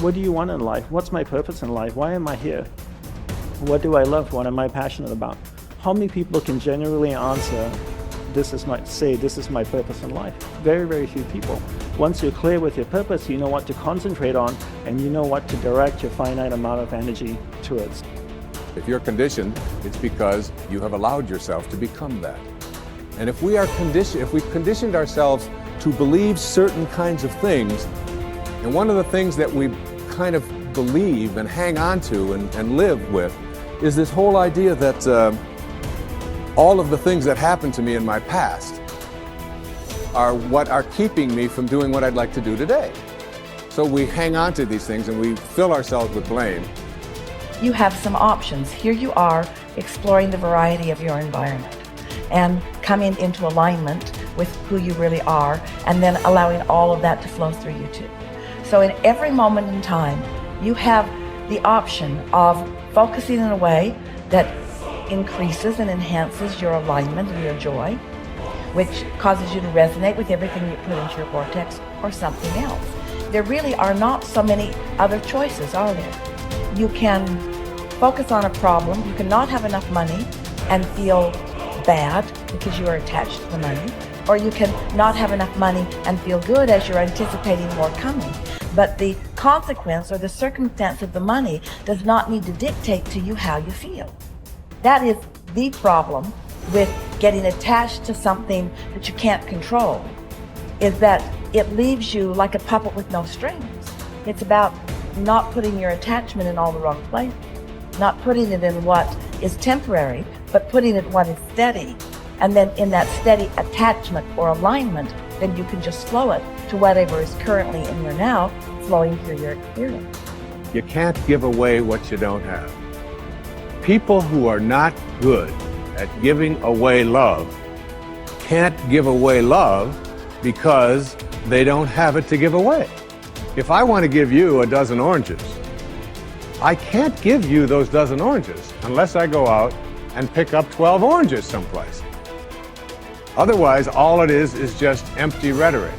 What do you want in life? What's my purpose in life? Why am I here? What do I love? What am I passionate about? How many people can genuinely answer, this is my purpose in life? Very, very few people. Once you're clear with your purpose, you know what to concentrate on, and you know what to direct your finite amount of energy towards. If you're conditioned, it's because you have allowed yourself to become that. And if we've conditioned ourselves to believe certain kinds of things, and one of the things that we kind of believe and hang on to and live with is this whole idea that all of the things that happened to me in my past are what are keeping me from doing what I'd like to do today. So we hang on to these things and we fill ourselves with blame. You have some options. Here you are exploring the variety of your environment and coming into alignment with who you really are, and then allowing all of that to flow through you too. So in every moment in time, you have the option of focusing in a way that increases and enhances your alignment and your joy, which causes you to resonate with everything you put into your vortex, or something else. There really are not so many other choices, are there? You can focus on a problem. You cannot have enough money and feel bad because you are attached to the money, or you can not have enough money and feel good as you're anticipating more coming. But the consequence or the circumstance of the money does not need to dictate to you how you feel. That is the problem with getting attached to something that you can't control, is that it leaves you like a puppet with no strings. It's about not putting your attachment in all the wrong places, not putting it in what is temporary, but putting it in what is steady. And then in that steady attachment or alignment, then you can just flow it to whatever is currently in your now, flowing through your experience. You can't give away what you don't have. People who are not good at giving away love can't give away love because they don't have it to give away. If I want to give you a dozen oranges, I can't give you those dozen oranges unless I go out and pick up 12 oranges someplace. Otherwise, all it is just empty rhetoric.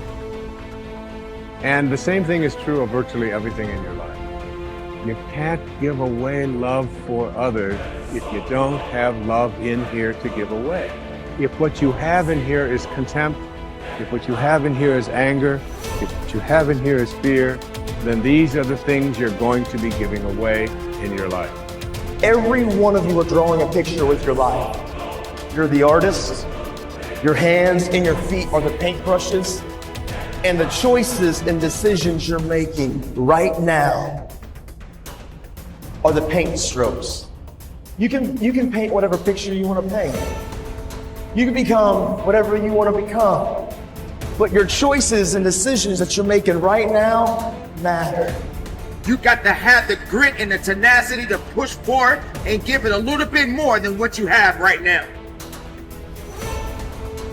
And the same thing is true of virtually everything in your life. You can't give away love for others if you don't have love in here to give away. If what you have in here is contempt, if what you have in here is anger, if what you have in here is fear, then these are the things you're going to be giving away in your life. Every one of you are drawing a picture with your life. You're the artist. Your hands and your feet are the paintbrushes. And the choices and decisions you're making right now are the paint strokes. You can paint whatever picture you want to paint. You can become whatever you want to become. But your choices and decisions that you're making right now matter. You got to have the grit and the tenacity to push forward and give it a little bit more than what you have right now.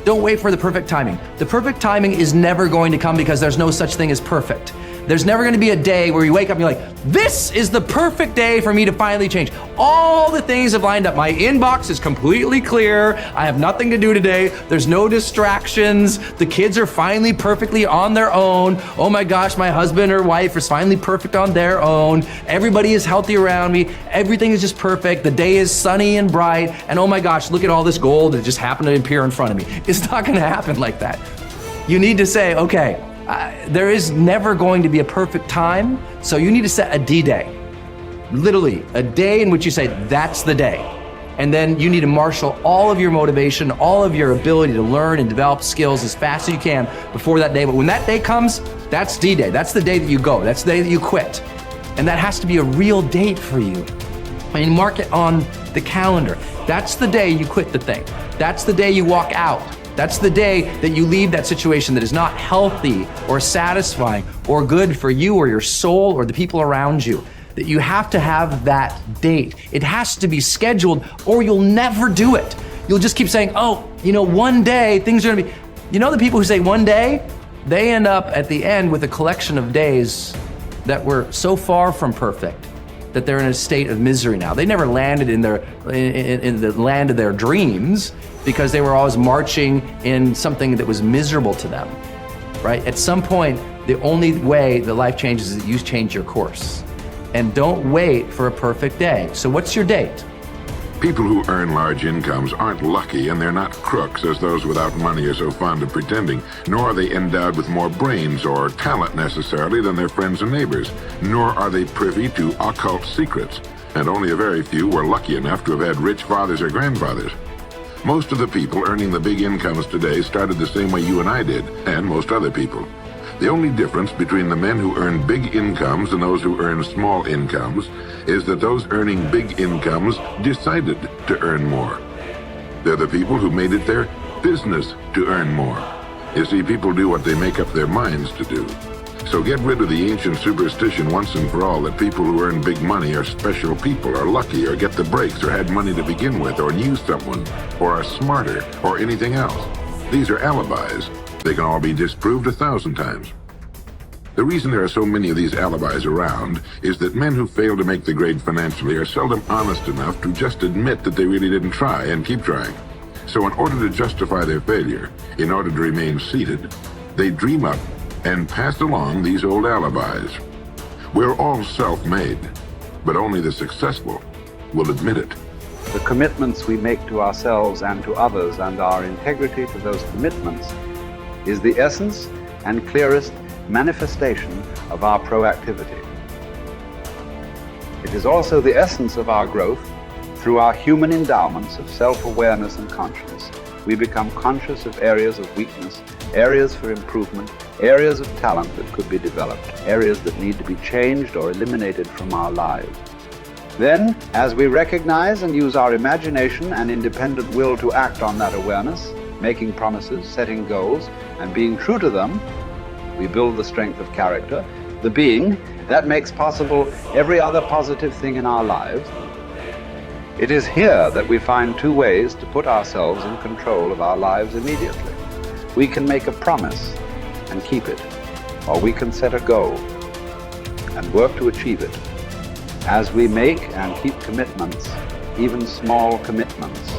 Don't wait for the perfect timing. The perfect timing is never going to come because there's no such thing as perfect. There's never going to be a day where you wake up and you're like, this is the perfect day for me to finally change. All the things have lined up. My inbox is completely clear. I have nothing to do today. There's no distractions. The kids are finally perfectly on their own. Oh my gosh, my husband or wife is finally perfect on their own. Everybody is healthy around me. Everything is just perfect. The day is sunny and bright. And oh my gosh, look at all this gold that just happened to appear in front of me. It's not going to happen like that. You need to say, okay, there is never going to be a perfect time, so you need to set a D-Day. Literally, a day in which you say, that's the day. And then you need to marshal all of your motivation, all of your ability to learn and develop skills as fast as you can before that day. But when that day comes, that's D-Day. That's the day that you go. That's the day that you quit. And that has to be a real date for you. I mean, mark it on the calendar. That's the day you quit the thing. That's the day you walk out. That's the day that you leave that situation that is not healthy or satisfying or good for you or your soul or the people around you. That you have to have that date. It has to be scheduled or you'll never do it. You'll just keep saying, oh, one day things are gonna be, the people who say one day, they end up at the end with a collection of days that were so far from perfect that they're in a state of misery now. They never landed in the land of their dreams because they were always marching in something that was miserable to them, right? At some point, The only way that life changes is that you change your course. And don't wait for a perfect day. So what's your date? People who earn large incomes aren't lucky, and they're not crooks as those without money are so fond of pretending, nor are they endowed with more brains or talent necessarily than their friends and neighbors, nor are they privy to occult secrets, and only a very few were lucky enough to have had rich fathers or grandfathers. Most of the people earning the big incomes today started the same way you and I did, and most other people. The only difference between the men who earn big incomes and those who earn small incomes is that those earning big incomes decided to earn more. They're the people who made it their business to earn more. You see, people do what they make up their minds to do. So get rid of the ancient superstition once and for all that people who earn big money are special people, are lucky, or get the breaks, or had money to begin with, or knew someone, or are smarter, or anything else. These are alibis. They can all be disproved 1,000 times. The reason there are so many of these alibis around is that men who fail to make the grade financially are seldom honest enough to just admit that they really didn't try and keep trying. So in order to justify their failure, in order to remain seated, they dream up and pass along these old alibis. We're all self-made, but only the successful will admit it. The commitments we make to ourselves and to others, and our integrity to those commitments, is the essence and clearest manifestation of our proactivity. It is also the essence of our growth through our human endowments of self-awareness and conscience. We become conscious of areas of weakness, areas for improvement, areas of talent that could be developed, areas that need to be changed or eliminated from our lives. Then, as we recognize and use our imagination and independent will to act on that awareness, making promises, setting goals, and being true to them, we build the strength of character, the being that makes possible every other positive thing in our lives. It is here that we find two ways to put ourselves in control of our lives immediately. We can make a promise and keep it, or we can set a goal and work to achieve it. As we make and keep commitments, even small commitments,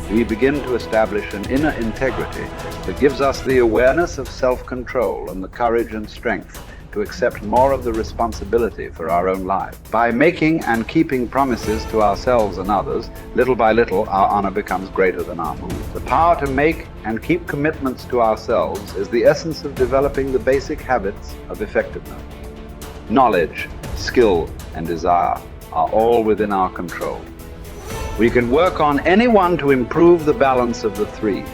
we begin to establish an inner integrity that gives us the awareness of self-control and the courage and strength to accept more of the responsibility for our own life. By making and keeping promises to ourselves and others, little by little, our honor becomes greater than our mood. The power to make and keep commitments to ourselves is the essence of developing the basic habits of effectiveness. Knowledge, skill, and desire are all within our control. We can work on any one to improve the balance of the three.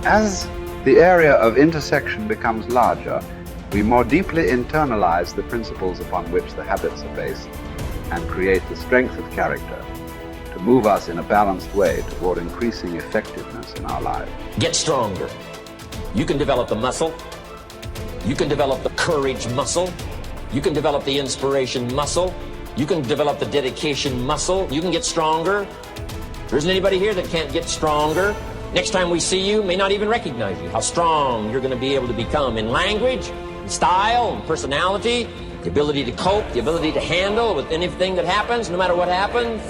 As the area of intersection becomes larger, we more deeply internalize the principles upon which the habits are based and create the strength of character to move us in a balanced way toward increasing effectiveness in our lives. Get stronger. You can develop the muscle. You can develop the courage muscle. You can develop the inspiration muscle. You can develop the dedication muscle. You can get stronger. There isn't anybody here that can't get stronger. Next time we see you, may not even recognize you. How strong you're going to be able to become in language, in style, and personality, the ability to cope, the ability to handle with anything that happens, no matter what happens.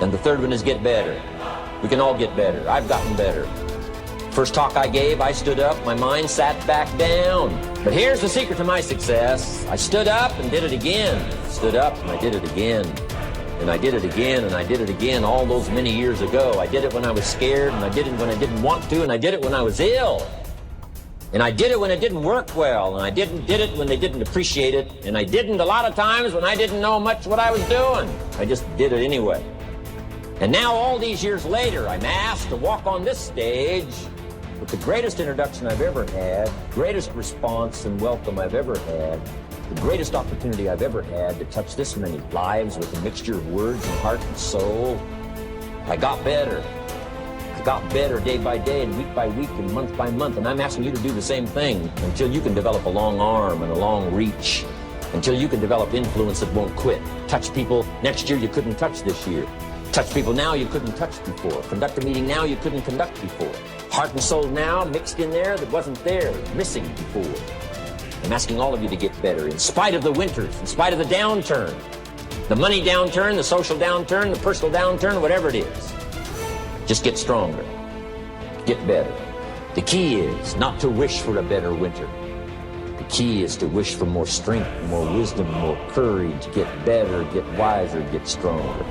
And the third one is get better. We can all get better. I've gotten better. First talk I gave, I stood up, my mind sat back down. But here's the secret to my success. I stood up and did it again. Stood up and I did it again. And I did it again, and I did it again all those many years ago. I did it when I was scared, and I did it when I didn't want to, and I did it when I was ill. And I did it when it didn't work well, and I did it when they didn't appreciate it, and I didn't a lot of times when I didn't know much what I was doing. I just did it anyway. And now all these years later, I'm asked to walk on this stage with the greatest introduction I've ever had, greatest response and welcome I've ever had, the greatest opportunity I've ever had to touch this many lives with a mixture of words and heart and soul. I got better. I got better day by day and week by week and month by month, and I'm asking you to do the same thing until you can develop a long arm and a long reach, until you can develop influence that won't quit. Touch people next year you couldn't touch this year. Touch people now you couldn't touch before. Conduct a meeting now you couldn't conduct before. Heart and soul now mixed in there that wasn't there, missing before. I'm asking all of you to get better in spite of the winters, in spite of the downturn, the money downturn, the social downturn, the personal downturn, whatever it is. Just get stronger. Get better. The key is not to wish for a better winter, key is to wish for more strength, more wisdom, more courage, get better, get wiser, get stronger.